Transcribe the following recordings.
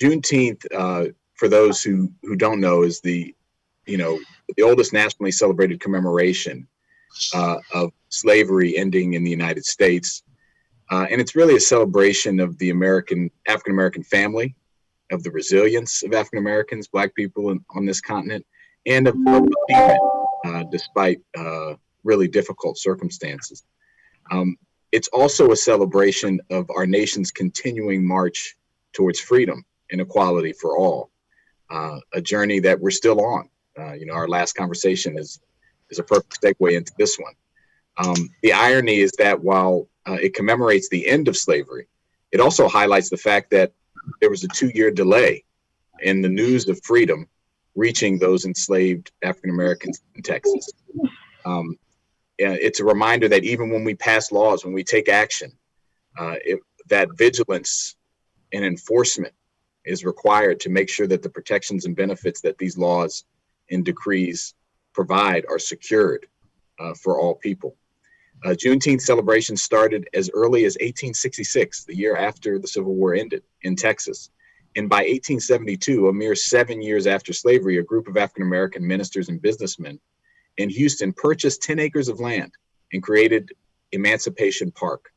Juneteenth, for those who don't know, is the oldest nationally celebrated commemoration of slavery ending in the United States. And it's really a celebration of the African American family, of the resilience of African Americans, Black people on this continent, and of achievement despite really difficult circumstances. It's also a celebration of our nation's continuing march towards freedom and equality for all, a journey that we're still on. Our last conversation is a perfect segue into this one. The irony is that while it commemorates the end of slavery, it also highlights the fact that there was a 2-year delay in the news of freedom reaching those enslaved African Americans in Texas. It's a reminder that even when we pass laws, when we take action, that vigilance and enforcement is required to make sure that the protections and benefits that these laws and decrees provide are secured for all people. Juneteenth celebrations started as early as 1866, the year after the Civil War ended in Texas. And by 1872, a mere 7 years after slavery, a group of African American ministers and businessmen in Houston purchased 10 acres of land and created Emancipation Park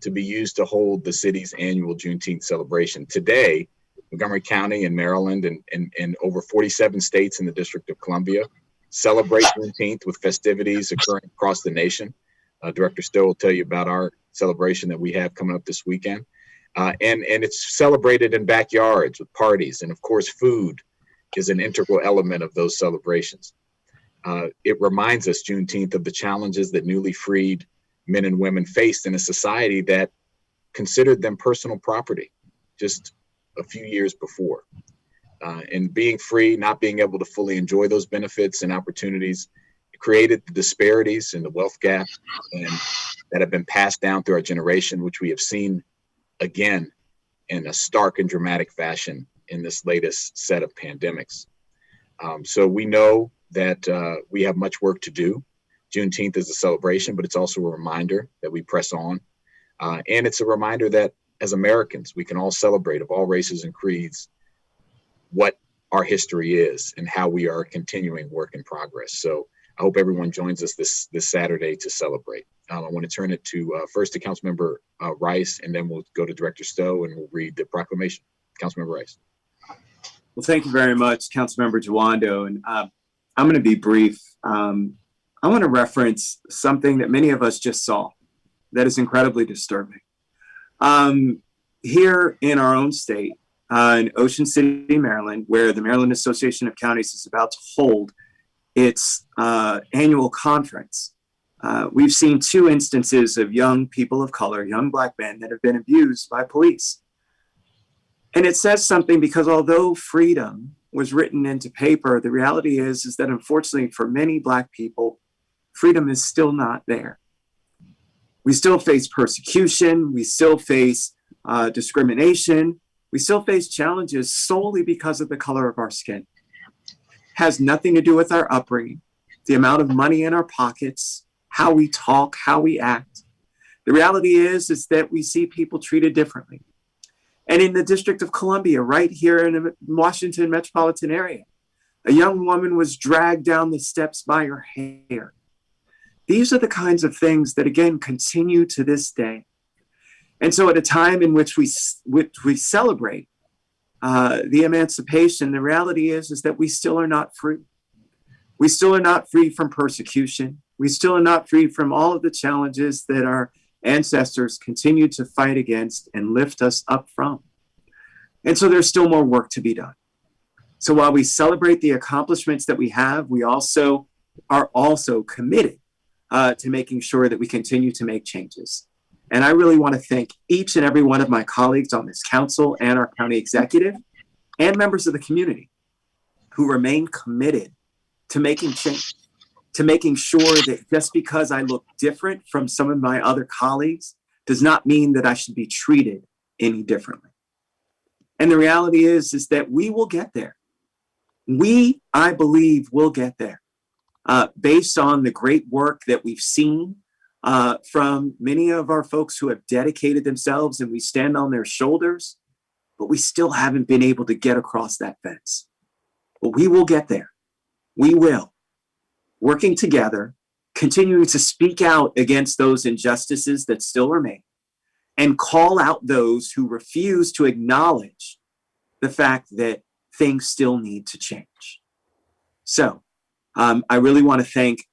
to be used to hold the city's annual Juneteenth celebration. Today, Montgomery County in Maryland and over 47 states in the District of Columbia celebrate Juneteenth with festivities occurring across the nation. Director Stowe will tell you about our celebration that we have coming up this weekend. And it's celebrated in backyards with parties. And of course, food is an integral element of those celebrations. It reminds us, Juneteenth, of the challenges that newly freed men and women faced in a society that considered them personal property just a few years before. And being free, not being able to fully enjoy those benefits and opportunities, created the disparities and the wealth gap that have been passed down through our generation, which we have seen again in a stark and dramatic fashion in this latest set of pandemics. So we know that we have much work to do. Juneteenth is a celebration, but it's also a reminder that we press on. And it's a reminder that as Americans, we can all celebrate, of all races and creeds, what our history is and how we are continuing work in progress. So I hope everyone joins us this Saturday to celebrate. I want to turn it to first to Councilmember Rice, and then we'll go to Director Stowe and we'll read the proclamation. Councilmember Rice. Well, thank you very much, Councilmember Jawando. And I'm going to be brief. I want to reference something that many of us just saw that is incredibly disturbing. Here in our own state, in Ocean City, Maryland, where the Maryland Association of Counties is about to hold its annual conference, we've seen 2 instances of young people of color, young Black men, that have been abused by police. And it says something because although freedom was written into paper, the reality is that unfortunately for many Black people, freedom is still not there. We still face persecution, we still face discrimination, we still face challenges solely because of the color of our skin. Has nothing to do with our upbringing, the amount of money in our pockets, how we talk, how we act. The reality is that we see people treated differently. And in the District of Columbia, right here in the Washington metropolitan area, a young woman was dragged down the steps by her hair. These are the kinds of things that, again, continue to this day. And so at a time in which we celebrate the emancipation, the reality is that we still are not free. We still are not free from persecution. We still are not free from all of the challenges that our ancestors continue to fight against and lift us up from. And so there's still more work to be done. So while we celebrate the accomplishments that we have, we also are also committed to making sure that we continue to make changes. And I really want to thank each and every one of my colleagues on this council and our county executive and members of the community who remain committed to making change, to making sure that just because I look different from some of my other colleagues does not mean that I should be treated any differently. And the reality is that we will get there. We, I believe, will get there based on the great work that we've seen from many of our folks who have dedicated themselves, and we stand on their shoulders. but we still haven't been able to get across that fence. But we will get there. We will. Working together, continuing to speak out against those injustices that still remain, and call out those who refuse to acknowledge the fact that things still need to change. So I really want to thank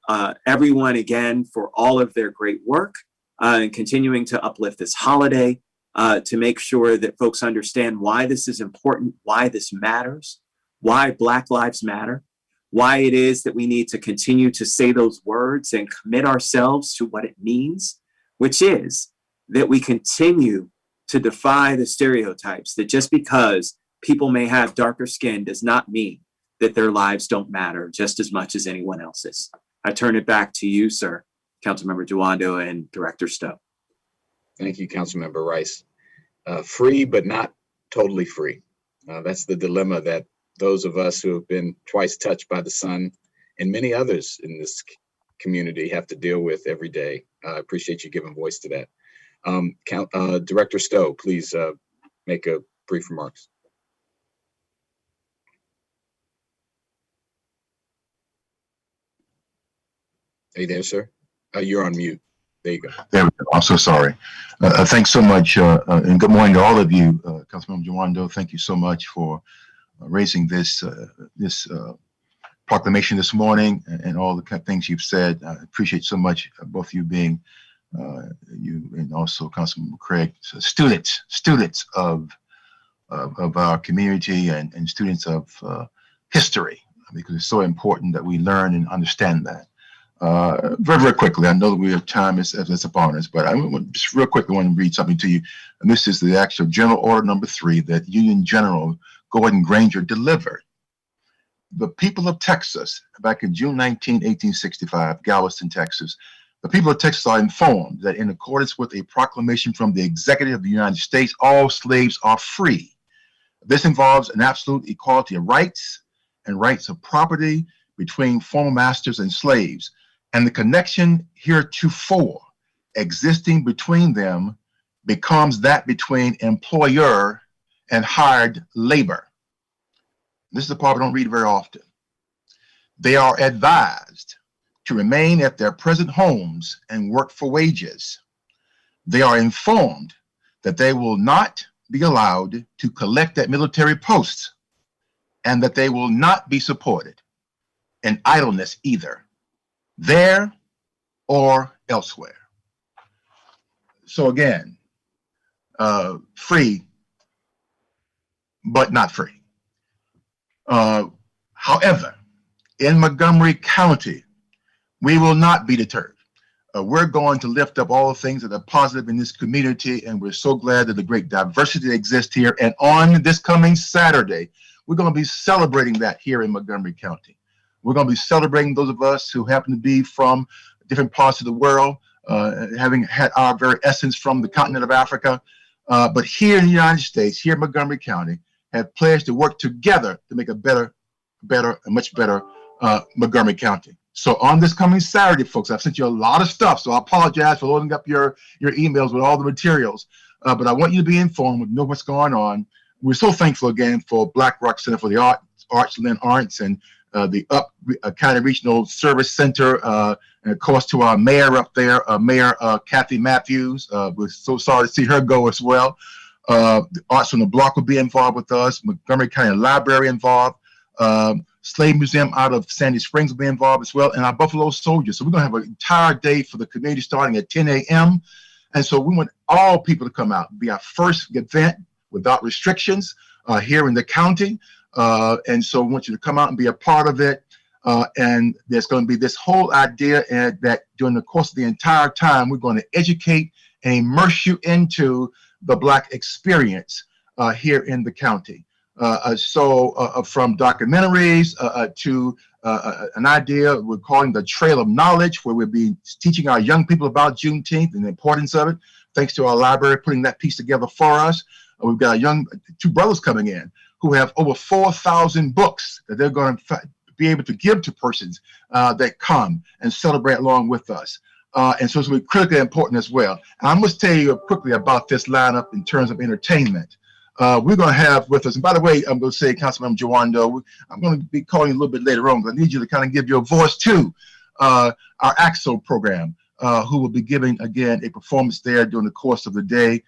everyone again for all of their great work and continuing to uplift this holiday to make sure that folks understand why this is important, why this matters, why Black Lives Matter, why it is that we need to continue to say those words and commit ourselves to what it means, which is that we continue to defy the stereotypes that just because people may have darker skin does not mean that their lives don't matter just as much as anyone else's. I turn it back to you, sir, Councilmember Jawando and Director Stowe. Thank you, Councilmember Rice. Free, but not totally free. That's the dilemma that those of us who have been twice touched by the sun and many others in this community have to deal with every day. I appreciate you giving voice to that. Director Stowe, please make a brief remarks. Are you there, sir? You're on mute. There you go. There we go. I'm so sorry. Thanks so much, and good morning to all of you. Councilmember Jawando, thank you so much for raising this proclamation this morning and all the kind of things you've said. I appreciate so much both of you being you and also Councilmember Craig, so students of our community and students of history, because it's so important that we learn and understand that. Very quickly, I know that we have time is upon us, but I just real quickly want to read something to you. And this is the actual General Order number 3 that Union General Gordon Granger delivered. The people of Texas, back in June 19, 1865, Galveston, Texas, the people of Texas are informed that in accordance with a proclamation from the Executive of the United States, all slaves are free. This involves an absolute equality of rights and rights of property between former masters and slaves, and the connection heretofore existing between them becomes that between employer and hired labor. This is the part we don't read very often. They are advised to remain at their present homes and work for wages. They are informed that they will not be allowed to collect at military posts and that they will not be supported in idleness either, there or elsewhere. So again, free, but not free. However, in Montgomery County, we will not be deterred. We're going to lift up all the things that are positive in this community, and we're so glad that the great diversity exists here. And on this coming Saturday, we're going to be celebrating that here in Montgomery County. We're going to be celebrating those of us who happen to be from different parts of the world, having had our very essence from the continent of Africa. But here in the United States, here in Montgomery County, have pledged to work together to make a much better Montgomery County. So on this coming Saturday, folks, I've sent you a lot of stuff, so I apologize for loading up your emails with all the materials. But I want you to be informed, know what's going on. We're so thankful again for Black Rock Center for the Arts, Lynn Arts, and the County Regional Service Center, and of course to our mayor up there, Mayor Kathy Matthews. We're so sorry to see her go as well. The Arts on the Block will be involved with us. Montgomery County Library involved. Slave Museum out of Sandy Springs will be involved as well, and our Buffalo Soldiers. So we're going to have an entire day for the community starting at 10 a.m. And so we want all people to come out. It'll be our first event without restrictions here in the county. And so we want you to come out and be a part of it. And there's going to be this whole idea that during the course of the entire time, we're going to educate and immerse you into the Black experience here in the county. From documentaries to an idea we're calling the Trail of Knowledge, where we'll be teaching our young people about Juneteenth and the importance of it, thanks to our library putting that piece together for us. We've got two brothers coming in who have over 4,000 books that they're going to be able to give to persons that come and celebrate along with us. And so it's going to be critically important as well. And I must tell you quickly about this lineup in terms of entertainment. we're going to have with us, and by the way, I'm going to say, Councilmember Jawando, I'm going to be calling you a little bit later on, because I need you to kind of give your voice to our AXO program, who will be giving, again, a performance there during the course of the day.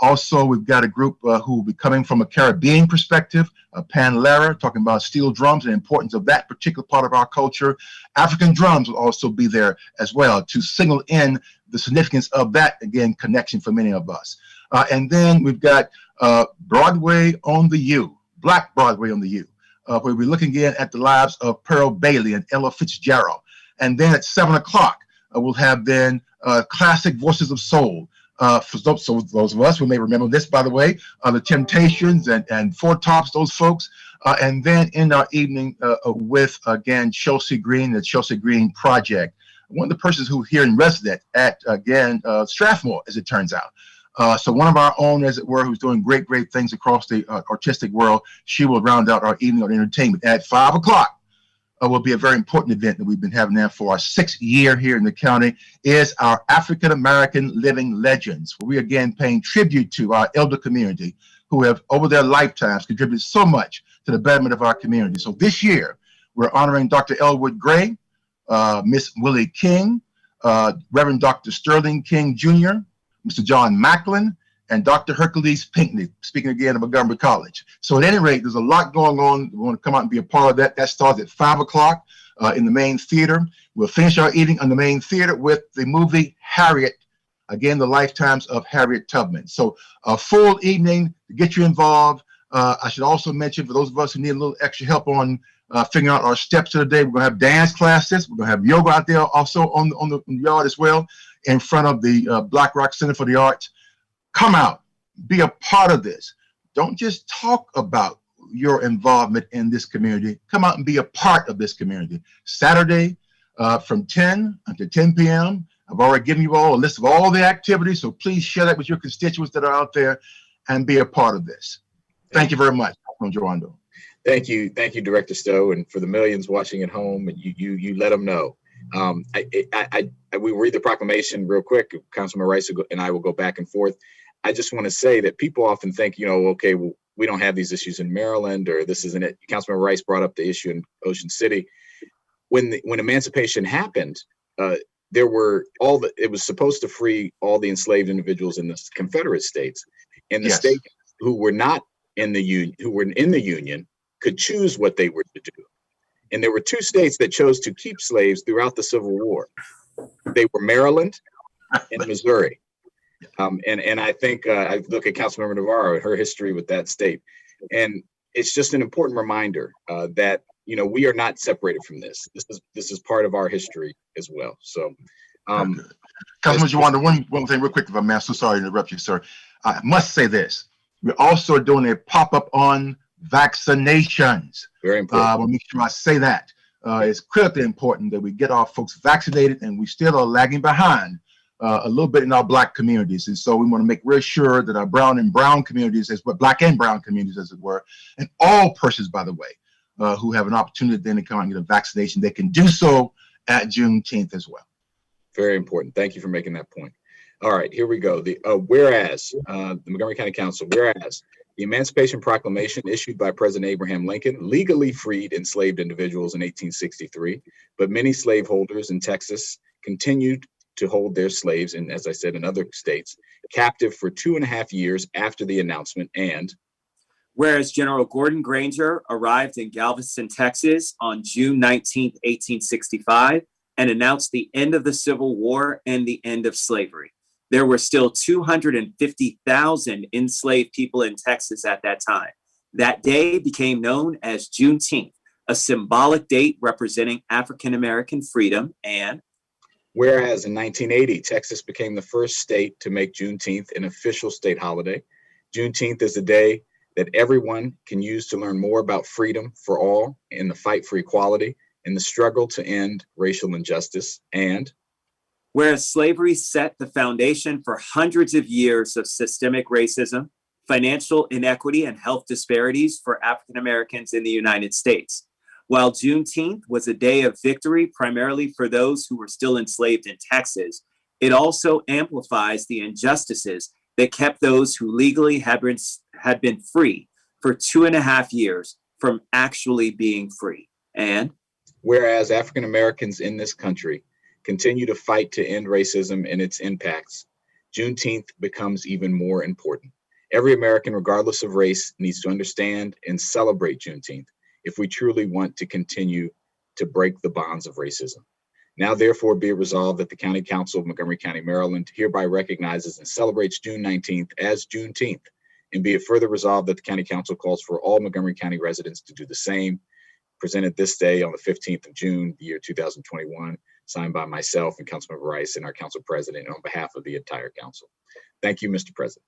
Also, we've got a group who will be coming from a Caribbean perspective, Pan Lara, talking about steel drums and the importance of that particular part of our culture. African drums will also be there as well to signal in the significance of that, again, connection for many of us. And then we've got Broadway on the U, Black Broadway on the U, where we're looking again at the lives of Pearl Bailey and Ella Fitzgerald. And then at 7 o'clock, we'll have then classic Voices of Soul. For those of us who may remember this, by the way, the Temptations and Four Tops, those folks. And then in our evening with, again, Chelsea Green, the Chelsea Green Project, one of the persons who here in resident at, again, Strathmore, as it turns out. So one of our own, as it were, who's doing great things across the artistic world, she will round out our evening on entertainment. At 5 o'clock will be a very important event that we've been having there for our 6th year here in the county, is our African American Living Legends, where we again paying tribute to our elder community who have over their lifetimes contributed so much to the betterment of our community. So this year, we're honoring Dr. Elwood Gray, Miss Willie King, Reverend Dr. Sterling King Jr., Mr. John Macklin, and Dr. Hercules Pinckney, speaking again of Montgomery College. So at any rate, there's a lot going on. We want to come out and be a part of that. That starts at 5 o'clock in the main theater. We'll finish our evening on the main theater with the movie Harriet, again, the lifetimes of Harriet Tubman. So a full evening to get you involved. I should also mention, for those of us who need a little extra help on figuring out our steps of the day, we're going to have dance classes. We're going to have yoga out there also on the yard as well, in front of the Black Rock Center for the Arts. Come out, be a part of this. Don't just talk about your involvement in this community. Come out and be a part of this community. Saturday from 10 until 10 p.m. I've already given you all a list of all the activities, so please share that with your constituents that are out there and be a part of this. Thank you very much, Jawando. Thank you, Director Stowe, and for the millions watching at home, you let them know. We read the proclamation real quick. Councilmember Rice and I will go back and forth. I just want to say that people often think, okay, well, we don't have these issues in Maryland, or this isn't it. Councilmember Rice brought up the issue in Ocean City. When emancipation happened, it was supposed to free all the enslaved individuals in the Confederate states, and the states who were not in the union, who were in the union, could choose what they were to do. And there were 2 states that chose to keep slaves throughout the Civil War. They were Maryland and Missouri. And I think I look at Councilmember Navarro, her history with that state. And it's just an important reminder that, we are not separated from this. This is part of our history as well. So, Councilman Jawando, one thing real quick, if I'm so sorry to interrupt you, sir. I must say this. We're also doing a pop-up on vaccinations. Very important. I want to make sure I say that. It's critically important that we get our folks vaccinated, and we still are lagging behind a little bit in our Black communities. And so we want to make real sure that our Black and brown communities, as it were, and all persons, by the way, who have an opportunity then to come out and get a vaccination, they can do so at Juneteenth as well. Very important. Thank you for making that point. All right, here we go. Whereas the Montgomery County Council, whereas the Emancipation Proclamation issued by President Abraham Lincoln legally freed enslaved individuals in 1863, but many slaveholders in Texas continued to hold their slaves, and as I said, in other states, captive for 2.5 years after the announcement. And whereas General Gordon Granger arrived in Galveston, Texas on June 19, 1865, and announced the end of the Civil War and the end of slavery. There were still 250,000 enslaved people in Texas at that time. That day became known as Juneteenth, a symbolic date representing African-American freedom. And whereas in 1980, Texas became the first state to make Juneteenth an official state holiday. Juneteenth is a day that everyone can use to learn more about freedom for all in the fight for equality and the struggle to end racial injustice. And whereas slavery set the foundation for hundreds of years of systemic racism, financial inequity, and health disparities for African Americans in the United States. While Juneteenth was a day of victory primarily for those who were still enslaved in Texas, it also amplifies the injustices that kept those who legally had had been free for 2.5 years from actually being free. And whereas African Americans in this country continue to fight to end racism and its impacts, Juneteenth becomes even more important. Every American, regardless of race, needs to understand and celebrate Juneteenth if we truly want to continue to break the bonds of racism. Now, therefore, be it resolved that the County Council of Montgomery County, Maryland hereby recognizes and celebrates June 19th as Juneteenth. And be it further resolved that the County Council calls for all Montgomery County residents to do the same. Presented this day on the 15th of June, the year 2021, signed by myself and Councilmember Rice and our council president on behalf of the entire council. Thank you, Mr. President.